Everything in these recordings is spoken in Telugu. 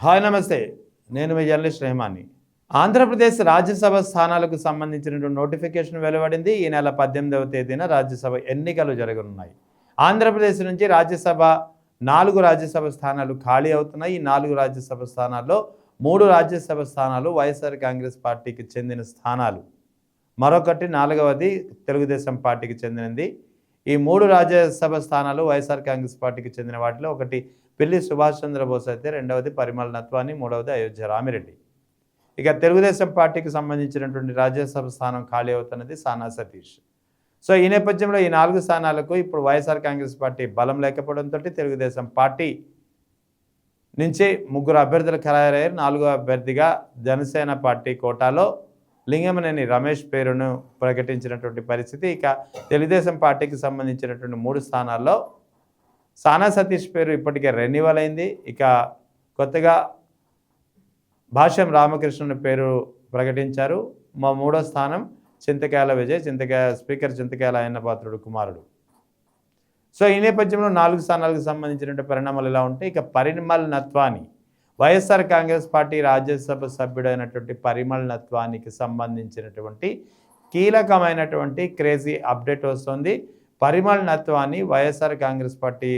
హాయ్ నమస్తే, నేను మీ జర్నలిస్ట్ రెహమాని. ఆంధ్రప్రదేశ్ రాజ్యసభ స్థానాలకు సంబంధించిన నోటిఫికేషన్ వెలువడింది. ఈ నెల 18వ తేదీన రాజ్యసభ ఎన్నికలు జరగనున్నాయి. ఆంధ్రప్రదేశ్ నుంచి రాజ్యసభ 4 రాజ్యసభ స్థానాలు ఖాళీ అవుతున్నాయి. ఈ 4 రాజ్యసభ స్థానాల్లో 3 రాజ్యసభ స్థానాలు వైఎస్ఆర్ కాంగ్రెస్ పార్టీకి చెందిన స్థానాలు. మరొకటి 4వది తెలుగుదేశం పార్టీకి చెందినది. ఈ 3 రాజ్యసభ స్థానాలు వైఎస్ఆర్ కాంగ్రెస్ పార్టీకి చెందిన వాటిలో ఒకటి పిల్లి సుభాష్ చంద్రబోస్ అయితే, రెండవది పరిమళ నత్వాని, మూడవది అయోధ్య రామిరెడ్డి. ఇక తెలుగుదేశం పార్టీకి సంబంధించినటువంటి రాజ్యసభ స్థానం ఖాళీ అవుతున్నది సానా సతీష్. సో ఈ నేపథ్యంలో ఈ 4 స్థానాలకు ఇప్పుడు వైఎస్ఆర్ కాంగ్రెస్ పార్టీ బలం లేకపోవడంతో తెలుగుదేశం పార్టీ నుంచి 3 అభ్యర్థులు ఖరారయ్యారు. 4వ అభ్యర్థిగా జనసేన పార్టీ కోటాలో లింగమనేని రమేష్ పేరును ప్రకటించినటువంటి పరిస్థితి. ఇక తెలుగుదేశం పార్టీకి సంబంధించినటువంటి 3 స్థానాల్లో సానా సతీష్ పేరు ఇప్పటికే రెన్యువల్ అయింది. ఇక కొత్తగా భాష్యం రామకృష్ణుని పేరు ప్రకటించారు. మా 3వ స్థానం చింతకాయల విజయ్, స్పీకర్ చింతకాయల అయ్యన్నపాత్రుడు కుమారుడు. సో ఈ నేపథ్యంలో 4 స్థానాలకు సంబంధించినటువంటి పరిణామాలు ఇలా ఉంటాయి. ఇక పరిమళ్ నత్వాని, వైఎస్ఆర్ కాంగ్రెస్ పార్టీ రాజ్యసభ సభ్యుడైనటువంటి పరిమళ్ నత్వానికి సంబంధించినటువంటి కీలకమైనటువంటి క్రేజీ అప్డేట్ వస్తుంది. పరిమళ్ నత్వాని వైఎస్ఆర్ కాంగ్రెస్ పార్టీ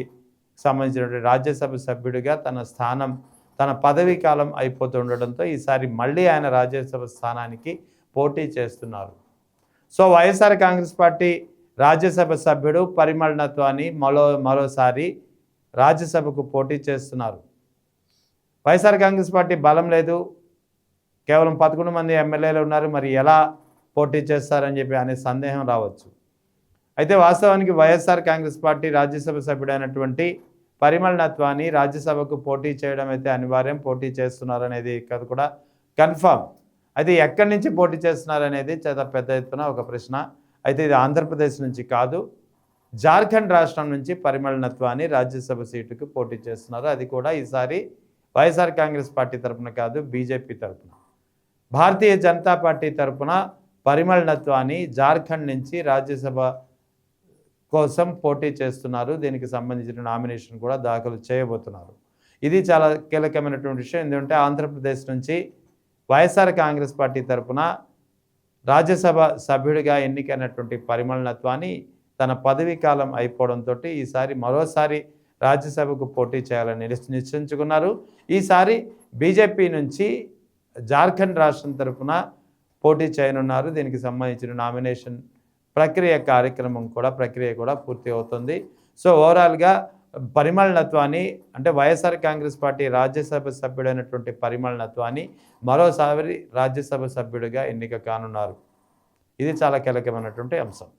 సంబంధించినటువంటి రాజ్యసభ సభ్యుడిగా తన పదవీ కాలం అయిపోతుండటంతో ఈసారి మళ్ళీ ఆయన రాజ్యసభ స్థానానికి పోటీ చేస్తున్నారు. సో వైఎస్ఆర్ కాంగ్రెస్ పార్టీ రాజ్యసభ సభ్యుడు పరిమళ్ నత్వాని మరోసారి రాజ్యసభకు పోటీ చేస్తున్నారు. వైఎస్ఆర్ కాంగ్రెస్ పార్టీ బలం లేదు, కేవలం 11 మంది ఎమ్మెల్యేలు ఉన్నారు, మరి ఎలా పోటీ చేస్తారని చెప్పి అనే సందేహం రావచ్చు. అయితే వాస్తవానికి వైఎస్ఆర్ కాంగ్రెస్ పార్టీ రాజ్యసభ సభ్యుడైనటువంటి పరిమళ్ నత్వాని రాజ్యసభకు పోటీ చేయడం అయితే అనివార్యం. పోటీ చేస్తున్నారనేది కూడా కన్ఫర్మ్. అయితే ఎక్కడి నుంచి పోటీ చేస్తున్నారనేది చాలా పెద్ద ఎత్తున ఒక ప్రశ్న. అయితే ఇది ఆంధ్రప్రదేశ్ నుంచి కాదు, జార్ఖండ్ రాష్ట్రం నుంచి పరిమళ్ నత్వాని రాజ్యసభ సీటుకు పోటీ చేస్తున్నారు. అది కూడా ఈసారి వైఎస్ఆర్ కాంగ్రెస్ పార్టీ తరఫున కాదు, బీజేపీ తరఫున, భారతీయ జనతా పార్టీ తరఫున పరిమళ్ నత్వాని జార్ఖండ్ నుంచి రాజ్యసభ కోసం పోటీ చేస్తున్నారు. దీనికి సంబంధించిన నామినేషన్ కూడా దాఖలు చేయబోతున్నారు. ఇది చాలా కీలకమైనటువంటి విషయం. ఎందుకంటే ఆంధ్రప్రదేశ్ నుంచి వైఎస్ఆర్ కాంగ్రెస్ పార్టీ తరఫున రాజ్యసభ సభ్యుడిగా ఎన్నికైనటువంటి పరిమళ్ నత్వాని తన పదవీ కాలం అయిపోవడంతో ఈసారి మరోసారి రాజ్యసభకు పోటీ చేయాలని నిశ్చయించుకున్నారు. ఈసారి బీజేపీ నుంచి జార్ఖండ్ రాష్ట్రం తరఫున పోటీ చేయనున్నారు. దీనికి సంబంధించిన నామినేషన్ ప్రక్రియ కూడా పూర్తి అవుతుంది. సో ఓవరాల్గా పరిమళ్ నత్వాని అంటే వైఎస్ఆర్ కాంగ్రెస్ పార్టీ రాజ్యసభ సభ్యుడైనటువంటి పరిమళ్ నత్వాని మరోసారి రాజ్యసభ సభ్యుడిగా ఎన్నిక కానున్నారు. ఇది చాలా కీలకమైనటువంటి అంశం.